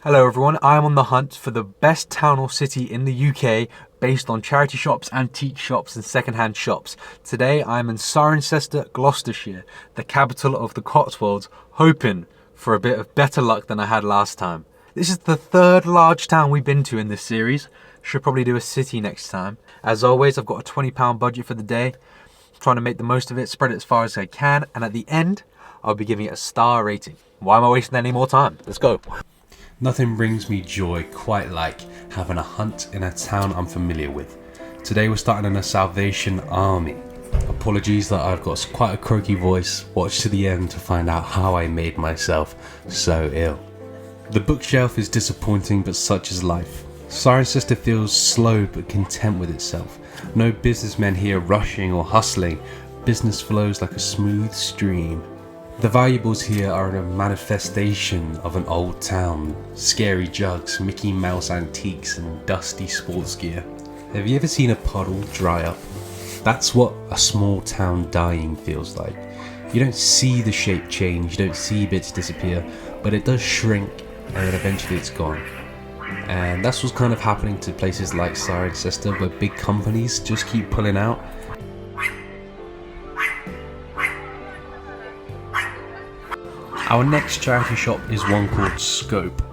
Hello everyone, I am on the hunt for the best town or city in the UK based on charity shops, antique shops and second-hand shops. Today I am in Cirencester, Gloucestershire, the capital of the Cotswolds, hoping for a bit of better luck than I had last time. This is the third large town we've been to in this series. Should probably do a city next time. As always, I've got a £20 budget for the day. Trying to make the most of it, spread it as far as I can, and at the end, I'll be giving it a star rating. Why am I wasting any more time? Let's go. Nothing brings me joy quite like having a hunt in a town I'm familiar with. Today we're starting in a Salvation Army. Apologies that I've got quite a croaky voice. Watch to the end to find out how I made myself so ill. The bookshelf is disappointing, but such is life. Cirencester feels slow but content with itself. No businessmen here rushing or hustling. Business flows like a smooth stream. The valuables here are a manifestation of an old town. Scary jugs, Mickey Mouse antiques and dusty sports gear. Have you ever seen a puddle dry up? That's what a small town dying feels like. You don't see the shape change, you don't see bits disappear, but it does shrink and then eventually it's gone. And that's what's kind of happening to places like Cirencester, where big companies just keep pulling out. Our next charity shop is one called Scope,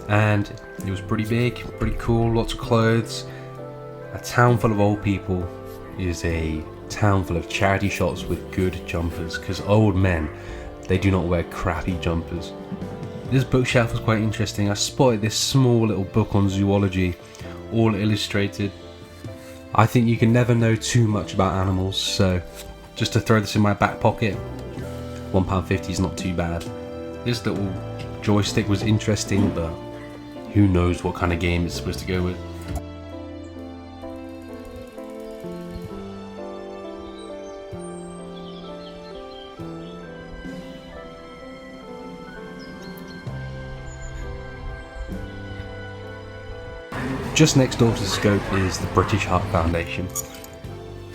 and it was pretty big, pretty cool, lots of clothes. A town full of old people is a town full of charity shops with good jumpers, because old men, they do not wear crappy jumpers. This bookshelf was quite interesting. I spotted this small little book on zoology, all illustrated. I think you can never know too much about animals, so just to throw this in my back pocket, £1.50 is not too bad. This little joystick was interesting, but who knows what kind of game it's supposed to go with. Just next door to Scope is the British Heart Foundation.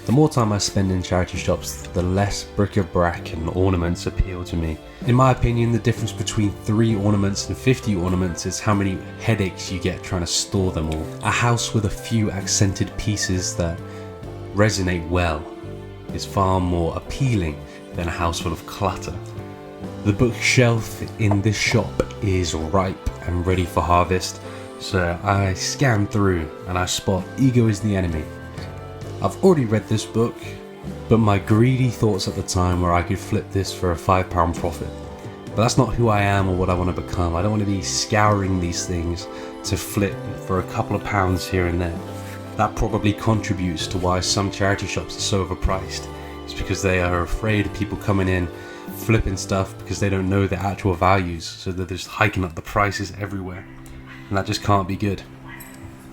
The more time I spend in charity shops, the less bric-a-brac and ornaments appeal to me. In my opinion, the difference between 3 ornaments and 50 ornaments is how many headaches you get trying to store them all. A house with a few accented pieces that resonate well is far more appealing than a house full of clutter. The bookshelf in this shop is ripe and ready for harvest, so I scan through and I spot Ego is the Enemy. I've already read this book, but my greedy thoughts at the time were I could flip this for a £5 profit. But that's not who I am or what I want to become. I don't want to be scouring these things to flip for a couple of pounds here and there. That probably contributes to why some charity shops are so overpriced. It's because they are afraid of people coming in, flipping stuff because they don't know the actual values, so they're just hiking up the prices everywhere. And that just can't be good.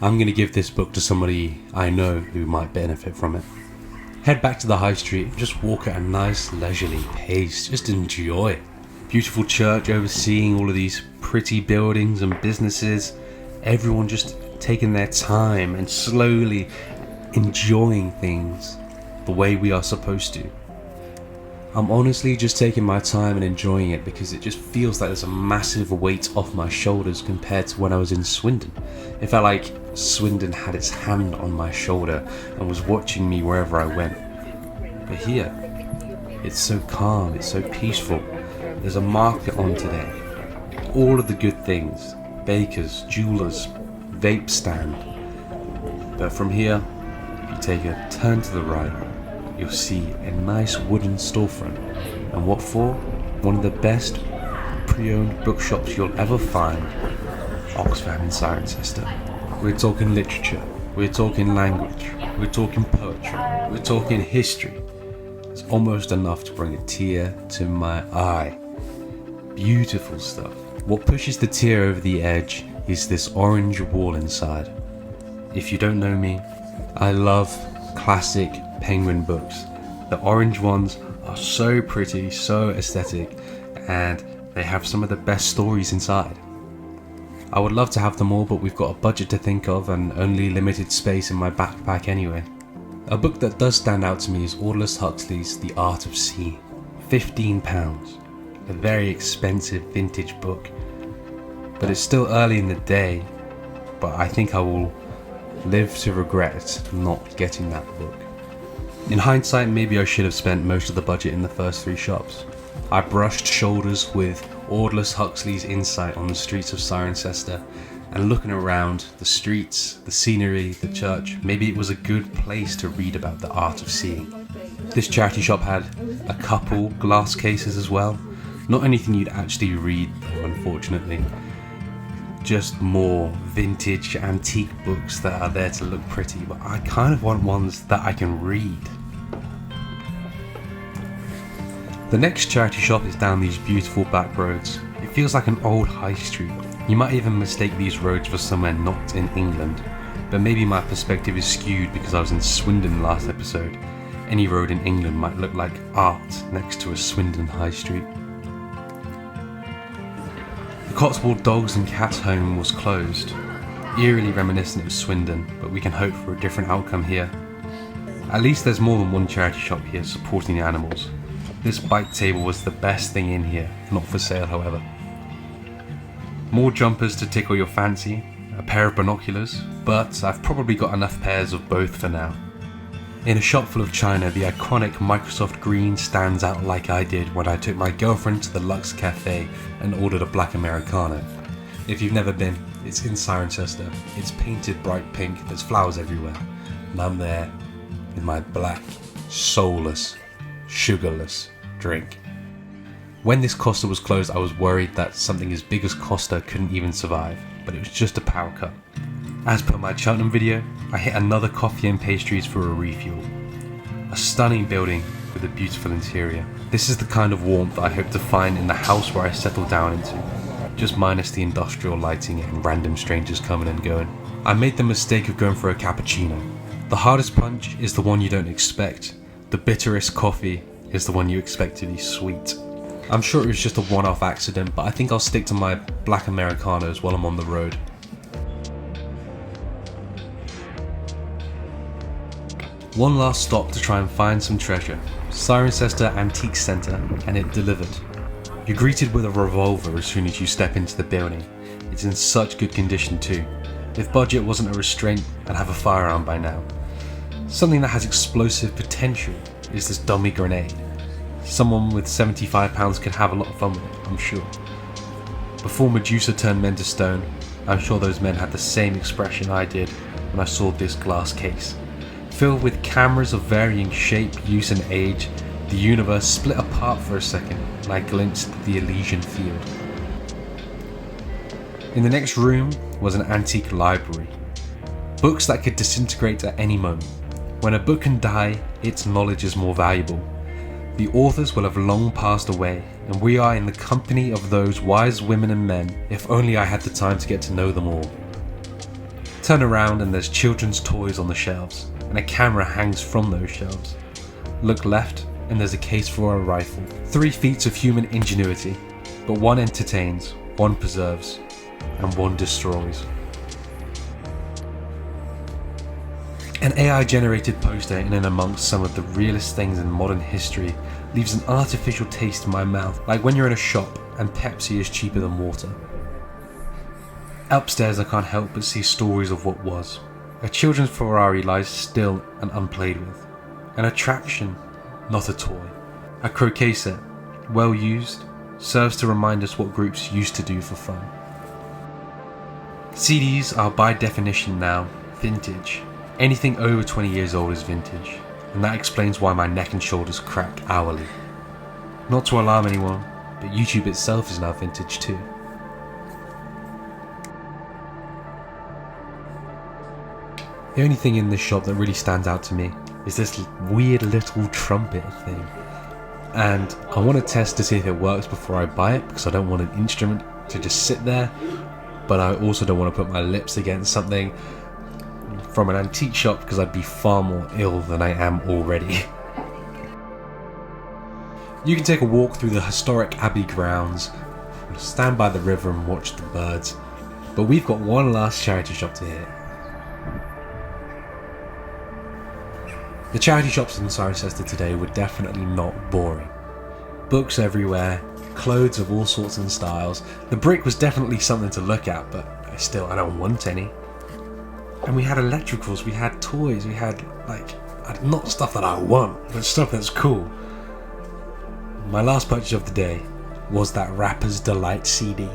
I'm going to give this book to somebody I know who might benefit from it. Head back to the high street and just walk at a nice leisurely pace. Just enjoy. Beautiful church overseeing all of these pretty buildings and businesses. Everyone just taking their time and slowly enjoying things the way we are supposed to. I'm honestly just taking my time and enjoying it because it just feels like there's a massive weight off my shoulders compared to when I was in Swindon. It felt like Swindon had its hand on my shoulder and was watching me wherever I went. But here, it's so calm, it's so peaceful. There's a market on today. All of the good things, bakers, jewelers, vape stand. But from here, if you take a turn to the right, you'll see a nice wooden storefront. And what for? One of the best pre-owned bookshops you'll ever find. Oxfam in Cirencester. We're talking literature, we're talking language, we're talking poetry, we're talking history. It's almost enough to bring a tear to my eye. Beautiful stuff. What pushes the tear over the edge is this orange wall inside. If you don't know me, I love classic Penguin books. The orange ones are so pretty, so aesthetic, and they have some of the best stories inside. I would love to have them all, but we've got a budget to think of and only limited space in my backpack anyway. A book that does stand out to me is Aldous Huxley's The Art of Seeing. £15. A very expensive vintage book. but it's still early in the day, but I think I will live to regret not getting that book. In hindsight, maybe I should have spent most of the budget in the first 3 shops. I brushed shoulders with Aldous Huxley's insight on the streets of Cirencester, and looking around the streets, the scenery, the church, maybe it was a good place to read about the art of seeing. This charity shop had a couple glass cases as well. Not anything you'd actually read though, unfortunately. Just more vintage antique books that are there to look pretty, but I kind of want ones that I can read. The next charity shop is down these beautiful back roads. It feels like an old high street. You might even mistake these roads for somewhere not in England, but maybe my perspective is skewed because I was in Swindon last episode. Any road in England might look like art next to a Swindon high street. The Cotswold Dogs and Cats home was closed, eerily reminiscent of Swindon, but we can hope for a different outcome here. At least there's more than one charity shop here supporting the animals. This bike table was the best thing in here, not for sale however. More jumpers to tickle your fancy, a pair of binoculars, but I've probably got enough pairs of both for now. In a shop full of china, the iconic Microsoft green stands out like I did when I took my girlfriend to the Lux Cafe and ordered a black Americano. If you've never been, it's in Cirencester. It's painted bright pink, there's flowers everywhere, and I'm there with my black, soulless, sugarless drink. When this Costa was closed, I was worried that something as big as Costa couldn't even survive, but it was just a power cut. As per my Cheltenham video, I hit another coffee and pastries for a refuel. A stunning building with a beautiful interior. This is the kind of warmth I hope to find in the house where I settle down into, just minus the industrial lighting and random strangers coming and going. I made the mistake of going for a cappuccino. The hardest punch is the one you don't expect. The bitterest coffee is the one you expect to be sweet. I'm sure it was just a one-off accident, but I think I'll stick to my black Americanos while I'm on the road. One last stop to try and find some treasure. Cirencester Antique Centre, and it delivered. You're greeted with a revolver as soon as you step into the building. It's in such good condition too. If budget wasn't a restraint, I'd have a firearm by now. Something that has explosive potential is this dummy grenade. Someone with £75 could have a lot of fun with it, I'm sure. Before Medusa turned men to stone, I'm sure those men had the same expression I did when I saw this glass case. Filled with cameras of varying shape, use and age, the universe split apart for a second and I glimpsed the Elysian field. In the next room was an antique library. Books that could disintegrate at any moment. When a book can die, its knowledge is more valuable. The authors will have long passed away, and we are in the company of those wise women and men, if only I had the time to get to know them all. Turn around and there's children's toys on the shelves, and a camera hangs from those shelves. Look left and there's a case for a rifle. 3 feats of human ingenuity, but one entertains, one preserves, and one destroys. An AI-generated poster in and amongst some of the realest things in modern history leaves an artificial taste in my mouth, like when you're in a shop and Pepsi is cheaper than water. Upstairs I can't help but see stories of what was. A children's Ferrari lies still and unplayed with. An attraction, not a toy. A croquet set, well used, serves to remind us what groups used to do for fun. CDs are by definition now vintage. Anything over 20 years old is vintage, and that explains why my neck and shoulders crack hourly. Not to alarm anyone, but YouTube itself is now vintage too. The only thing in this shop that really stands out to me is this weird little trumpet thing. And I want to test to see if it works before I buy it, because I don't want an instrument to just sit there, but I also don't want to put my lips against something from an antique shop because I'd be far more ill than I am already. You can take a walk through the historic Abbey grounds, stand by the river and watch the birds, but we've got one last charity shop to hit. The charity shops in Cirencester today were definitely not boring. Books everywhere, clothes of all sorts and styles. The brick was definitely something to look at, but still, I don't want any. And we had electricals, we had toys, we had not stuff that I want, but stuff that's cool. My last purchase of the day was that Rapper's Delight CD.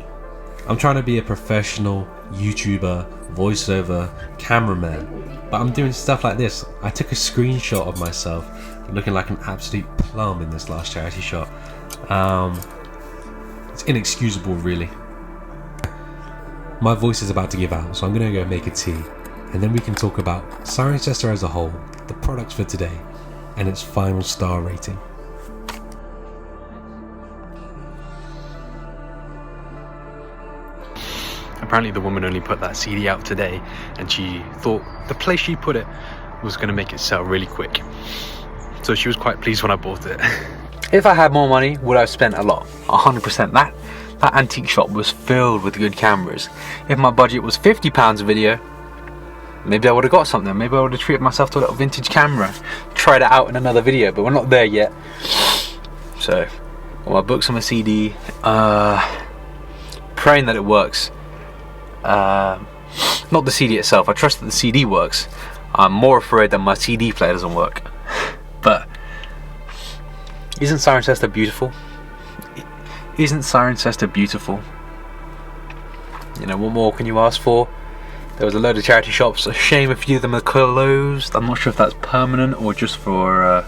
I'm trying to be a professional YouTuber, voiceover, cameraman, but I'm doing stuff like this. I took a screenshot of myself looking like an absolute plum in this last charity shop. It's inexcusable, really. My voice is about to give out, so I'm going to go make a tea, and then we can talk about Cirencester as a whole, the products for today, and its final star rating. Apparently the woman only put that CD out today, and she thought the place she put it was going to make it sell really quick. So she was quite pleased when I bought it. If I had more money, would I have spent a lot? 100%. That antique shop was filled with good cameras. If my budget was £50 a video, maybe I would have got something. Maybe I would have treated myself to a little vintage camera. Tried it out in another video, but we're not there yet. So, all my books on my CD. Praying that it works. Not the CD itself. I trust that the CD works. I'm more afraid that my CD player doesn't work. But isn't Cirencester beautiful? Isn't Cirencester beautiful? You know, what more can you ask for? There was a load of charity shops. A shame a few of them are closed. I'm not sure if that's permanent or just for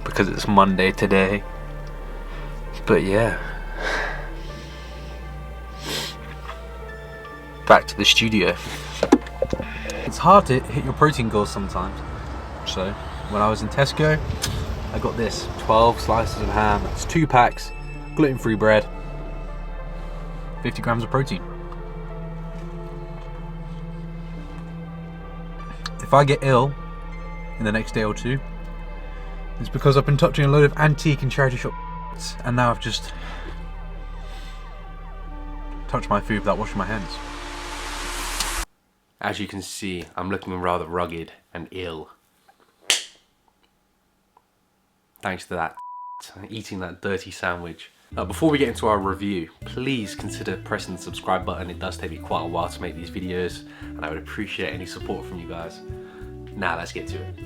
because it's Monday today. But yeah. Back to the studio. It's hard to hit your protein goals sometimes. So when I was in Tesco, I got this 12 slices of ham. It's 2 packs, gluten-free bread, 50 grams of protein. If I get ill in the next day or two, it's because I've been touching a load of antique and charity shops, and now I've just touched my food without washing my hands. As you can see, I'm looking rather rugged and ill. Thanks to that eating that dirty sandwich. Now, before we get into our review, please consider pressing the subscribe button. It does take me quite a while to make these videos, and I would appreciate any support from you guys. Now let's get to it.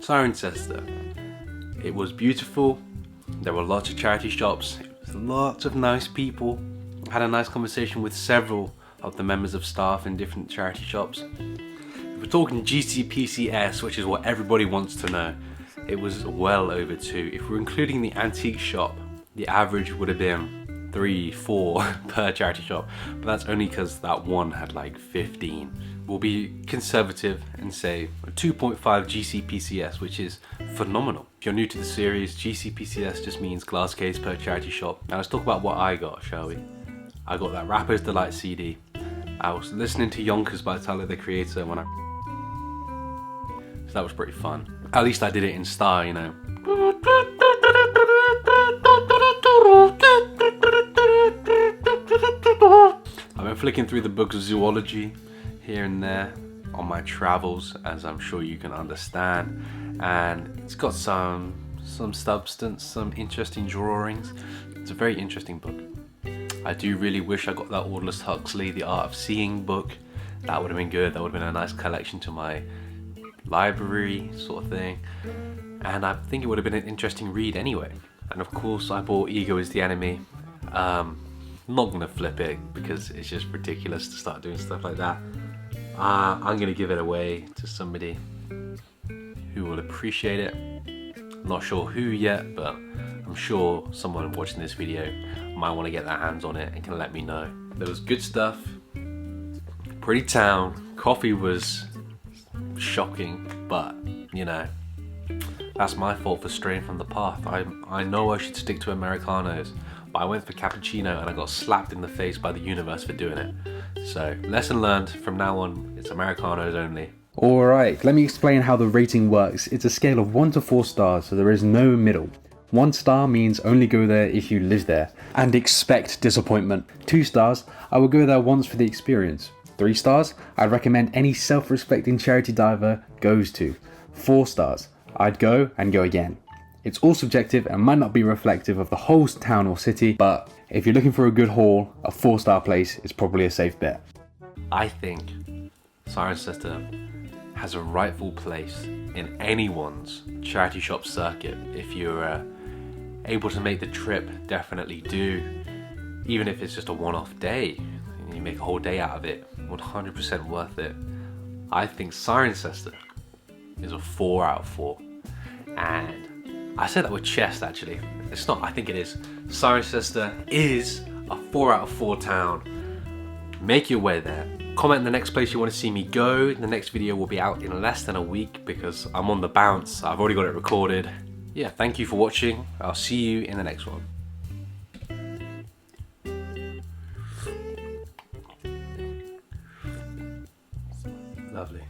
Cirencester. It was beautiful. There were lots of charity shops. It was lots of nice people. I had a nice conversation with several of the members of staff in different charity shops. If we're talking GCPCS, which is what everybody wants to know, it was well over 2. If we're including the antique shop, the average would have been 3, 4 per charity shop, but that's only because that one had like 15. We'll be conservative and say 2.5 GCPCS, which is phenomenal. If you're new to the series, GCPCS just means glass case per charity shop. Now let's talk about what I got, shall we? I got that Rapper's Delight CD. I was listening to Yonkers by Tyler the Creator when so that was pretty fun. At least I did it in style, you know. I've been flicking through the book of zoology here and there on my travels, as I'm sure you can understand, and it's got some substance, some interesting drawings. It's a very interesting book. I do really wish I got that Aldous Huxley The Art of Seeing book. That would have been good. That would have been a nice collection to my library sort of thing, and I think it would have been an interesting read anyway. And of course I bought Ego is the Enemy. Not gonna flip it because it's just ridiculous to start doing stuff like that. I'm gonna give it away to somebody who will appreciate it. I'm not sure who yet, but I'm sure someone watching this video might want to get their hands on it and can let me know. There was good stuff, pretty town, coffee was shocking, but you know, that's my fault for straying from the path. I know I should stick to Americanos, but I went for cappuccino and I got slapped in the face by the universe for doing it. So, lesson learned, from now on, it's Americanos only. Alright, let me explain how the rating works. It's a scale of 1 to 4 stars, so there is no middle. 1 star means only go there if you live there and expect disappointment. 2 stars, I will go there once for the experience. 3 stars, I'd recommend any self-respecting charity diver goes to. 4 stars, I'd go and go again. It's all subjective and might not be reflective of the whole town or city, but if you're looking for a good haul, a 4-star place is probably a safe bet. I think Cirencester has a rightful place in anyone's charity shop circuit. If you're able to make the trip, definitely do. Even if it's just a one-off day, and you make a whole day out of it, 100% worth it. I think Cirencester is a 4 out of 4. And I say that with chest actually. It's not, I think it is. Cirencester is a 4 out of 4 town. Make your way there. Comment the next place you want to see me go. The next video will be out in less than a week because I'm on the bounce. I've already got it recorded. Yeah, thank you for watching. I'll see you in the next one. Lovely.